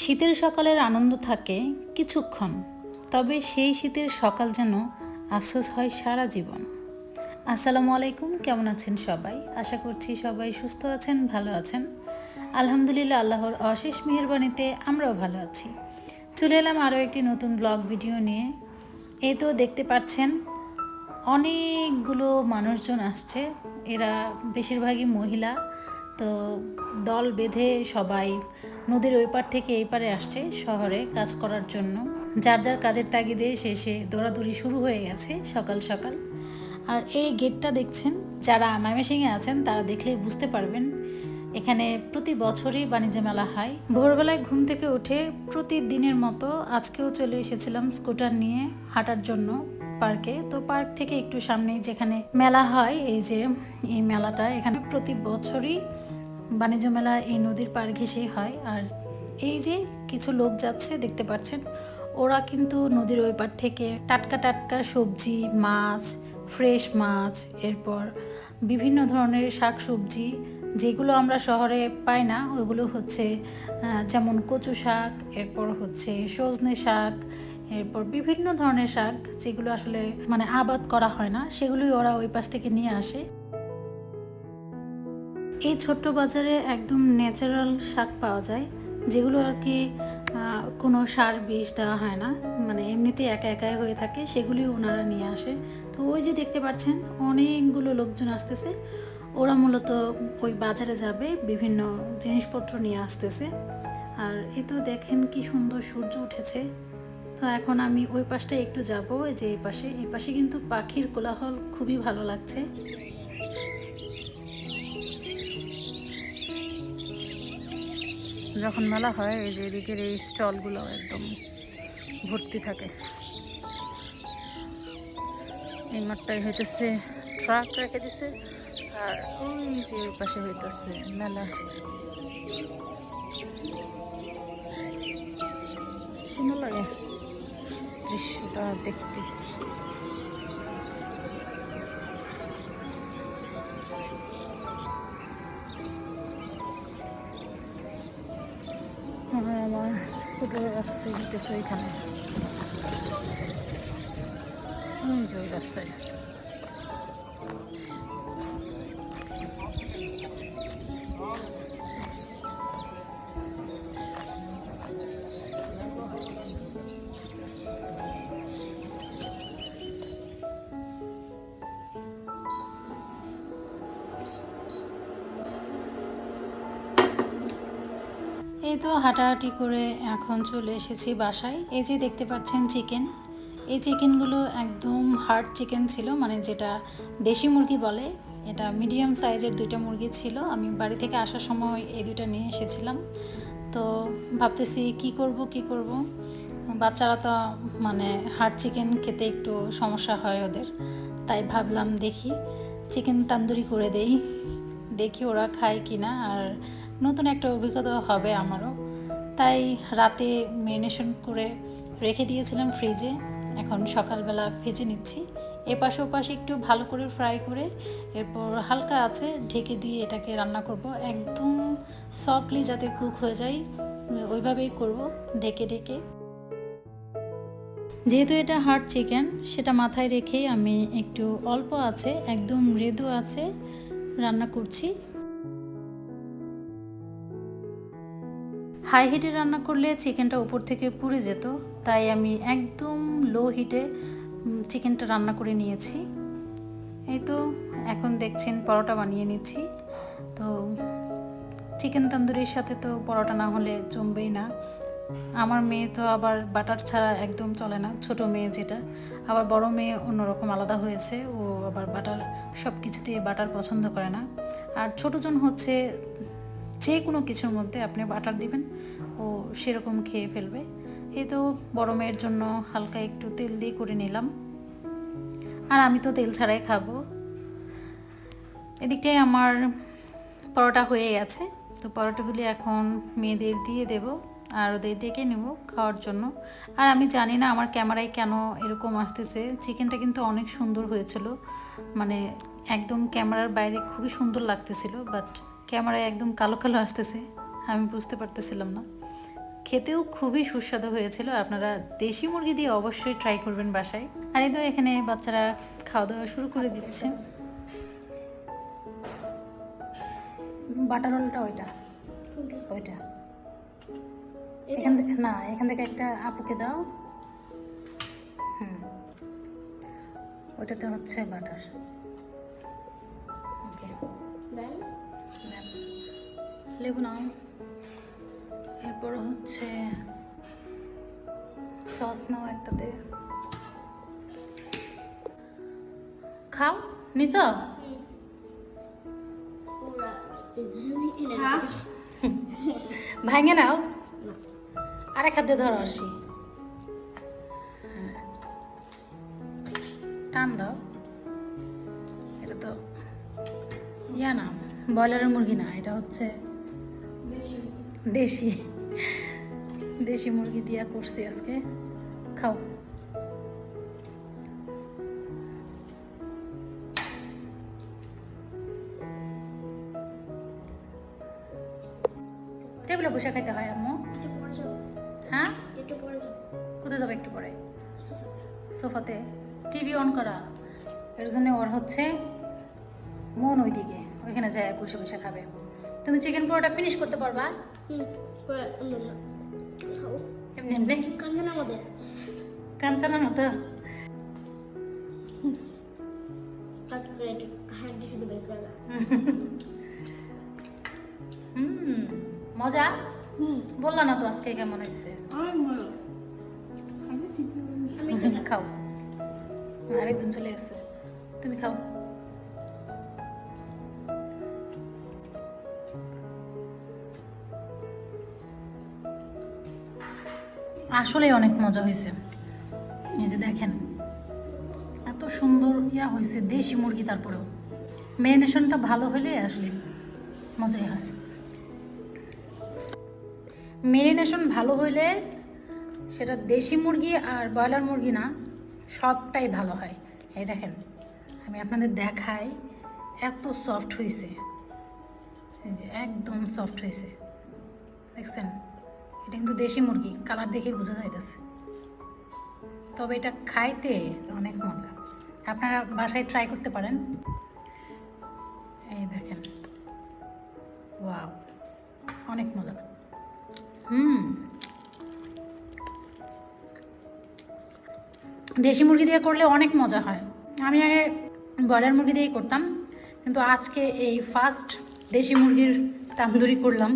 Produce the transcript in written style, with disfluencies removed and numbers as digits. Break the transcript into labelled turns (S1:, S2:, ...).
S1: শীতের সকালের আনন্দ থাকে কিছুক্ষণ, তবে সেই শীতের সকাল যেন আফসোস হয় সারা জীবন। আসসালামু আলাইকুম, কেমন আছেন সবাই? আশা করছি সবাই সুস্থ আছেন, ভালো আছেন। আলহামদুলিল্লাহ, আল্লাহর অশেষ মেহেরবানিতে আমরাও ভালো আছি। চলে এলাম আরও একটি নতুন ব্লগ ভিডিও নিয়ে। এই তো দেখতে পাচ্ছেন অনেকগুলো মানুষজন আসছে, এরা বেশিরভাগই মহিলা। তো দল বেঁধে সবাই নদীর ওই পার থেকে এই পারে আসছে শহরে কাজ করার জন্য। যার যার কাজের তাগিদে শেষে দৌড়াদৌড়ি শুরু হয়ে গেছে সকাল সকাল। আর এই গেটটা দেখছেন, যারা ময়মনসিংহে আছেন তারা দেখলেই বুঝতে পারবেন এখানে প্রতি বছরই বাণিজ্য মেলা হয়। ভোরবেলায় ঘুম থেকে উঠে প্রতিদিনের মতো আজকেও চলে এসেছিলাম স্কুটার নিয়ে হাঁটার জন্য পার্কে। তো পার্ক থেকে একটু সামনেই যেখানে মেলা হয়, এই যে এই মেলাটা, এখানে প্রতি বছরই বাণিজ্য মেলা এই নদীর পার ঘেঁষেই হয়। আর এই যে কিছু লোক যাচ্ছে দেখতে পাচ্ছেন, ওরা কিন্তু নদীর ওই পার থেকে টাটকা টাটকা সবজি, মাছ, ফ্রেশ মাছ, এরপর বিভিন্ন ধরনের শাক সবজি যেগুলো আমরা শহরে পাই না, ওইগুলো হচ্ছে যেমন কচু শাক, এরপর হচ্ছে সজনে শাক, এরপর বিভিন্ন ধরনের শাক যেগুলো আসলে আবাদ করা হয় না, সেগুলোই ওরা ওই পাশ থেকে নিয়ে আসে। এই ছোট্ট বাজারে একদম ন্যাচারাল শাক পাওয়া যায়, যেগুলো আর কি কোনো সার বিষ দেওয়া হয় না, এমনিতেই একা একাই হয়ে থাকে, সেগুলি ওনারা নিয়ে আসে। তো ওই যে দেখতে পাচ্ছেন অনেকগুলো লোকজন আসতেছে, ওরা মূলত ওই বাজারে যাবে, বিভিন্ন জিনিসপত্র নিয়ে আসতেছে। আর এ তো দেখেন কি সুন্দর সূর্য উঠেছে। তো এখন আমি ওই পাশটায় একটু যাব, যে এই পাশে কিন্তু পাখির কোলাহল খুবই ভালো লাগছে। যখন মেলা হয় এই যে এদিকের এই স্টলগুলো একদম ভর্তি থাকে। এই মাঠটাই হইতেছে ট্রাক রেখে দিছে, আর ওই যে ওই পাশে হইতেছে মেলা। সুন্দর লাগে দৃশ্যটা দেখতে। আমার স্কুটার রাখছে হইতেছে ওইখানে, ওই যে ওই রাস্তায়। এই তো হাঁটাহাঁটি করে এখন চলে এসেছি বাসায়। এই যে দেখতে পাচ্ছেন চিকেন, এই চিকেনগুলো একদম হার্ড চিকেন ছিল, যেটা দেশি মুরগি বলে। এটা মিডিয়াম সাইজের দুইটা মুরগি ছিল, আমি বাড়ি থেকে আসার সময় এই দুইটা নিয়ে এসেছিলাম। তো ভাবতেছি কি করব, বাচ্চারা তো হার্ড চিকেন খেতে একটু সমস্যা হয় ওদের, তাই ভাবলাম দেখি চিকেন তান্দুরি করে দেখি ওরা খায় কিনা, আর নতুন একটা অভিজ্ঞতা হবে আমারও। তাই রাতে ম্যারিনেশন করে রেখে দিয়েছিলাম ফ্রিজে, এখন সকালবেলা ভেজে নিচ্ছি। এপাশে ওপাশে একটু ভালো করে ফ্রাই করে এরপর হালকা আছে ঢেকে দিয়ে এটাকে রান্না করব, একদম সফটলি যাতে কুক হয়ে যায় ওইভাবেই করব, ঢেকে ঢেকে। যেহেতু এটা হার্ড চিকেন, সেটা মাথায় রেখেই আমি একটু অল্প আছে, একদম মৃদু আছে রান্না করছি। হাই হিটে রান্না করলে চিকেনটা উপর থেকে পুড়ে যেত, তাই আমি একদম লো হিটে চিকেনটা রান্না করে নিয়েছি। এই তো এখন দেখছেন পরোটা বানিয়ে নিচ্ছি। তো চিকেন তন্দুরির সাথে তো পরোটা না হলে জমবেই না। আমার মেয়ে তো আবার বাটার ছাড়া একদম চলে না, ছোট মেয়ে যেটা, আবার বড় মেয়ে অন্যরকম আলাদা হয়েছে, ও আবার বাটার সব কিছুতে বাটার পছন্দ করে না। আর ছোটজন হচ্ছে যে কোনো কিছুর মধ্যে আপনি বাটার দিবেন ও সেরকম খেয়ে ফেলবে। এই তো বড় মেয়ের জন্য হালকা একটু তেল দিয়ে করে নিলাম, আর আমি তো তেল ছাড়াই খাবো। এদিকটায় আমার পরোটা হয়ে গেছে, তো পরোটাগুলি এখন মেয়েদের দিয়ে দেব আর ওদের ডেকে নেব খাওয়ার জন্য। আর আমি জানি না আমার ক্যামেরায় কেন এরকম আসতেছে, চিকেনটা কিন্তু অনেক সুন্দর হয়েছিল, একদম ক্যামেরার বাইরে খুবই সুন্দর লাগতেছিল, বাট ক্যামেরায় একদম কালো কালো আসতেছে, আমি বুঝতে পারতেছিলাম না। খেতেও খুবই সুস্বাদু হয়েছিল। আপনারা দেশি মুরগি দিয়ে অবশ্যই ট্রাই করবেন বাসায়। আর এই তো এখানে বাচ্চারা খাওয়া দাওয়া শুরু করে দিচ্ছে। বাটার রোলটা ওইটা ওইটা এখান থেকে না, এখান থেকে একটা আপুকে দাও। ওইটাতে হচ্ছে বাটার। ওকে, লেবু নাও। এরপর হচ্ছে সস নাও একটাতে। খাও, নিচ ভাঙে নাও। আরেক হাতে ধরো আসি, টান দাও। এটা তো ইয়া না, ব্রয়লারের মুরগি না, এটা হচ্ছে দেশি দেশি মুরগি দিয়া করছি আজকে। খাও। টেবিলে বসে খাইতে হয় আম্মু। হ্যাঁ, কোথায় যাবে একটু পরে? সোফাতে। টিভি অন করা, এর জন্য ওর হচ্ছে মন ওইদিকে, ওইখানে যায় বসে বসে খাবে। তুমি চিকেন পরোটা ফিনিশ করতে পারবা? এমনি এমনি কাঞ্চানার মতো। মজা। বললা না তো আজকে কেমন হয়েছে? খাও, আরেকজন চলে এসছে, তুমি খাও। আসলে অনেক মজা হয়েছে। এই যে দেখেন, এত সুন্দর ইয়া হয়েছে দেশি মুরগি। তারপরেও ম্যারিনেশনটা ভালো হলে আসলে মজাই হয়। ম্যারিনেশন ভালো হইলে সেটা দেশি মুরগি আর ব্রয়লার মুরগি না, সবটাই ভালো হয়। এই দেখেন, আমি আপনাদের দেখাই, এত সফট হয়েছে। এই যে একদম সফট হয়েছে, দেখছেন? এটা কিন্তু দেশি মুরগি, কালার দেখে বোঝা যাইতেছে। তবে এটা খাইতে অনেক মজা, আপনারা বাসায় ট্রাই করতে পারেন। এই দেখেন, ওয়াও, অনেক মজা। দেশি মুরগি দিয়ে করলে অনেক মজা হয়। আমি আগে ব্রয়লার মুরগি দিয়েই করতাম, কিন্তু আজকে এই ফার্স্ট দেশি মুরগির তান্দুরি করলাম।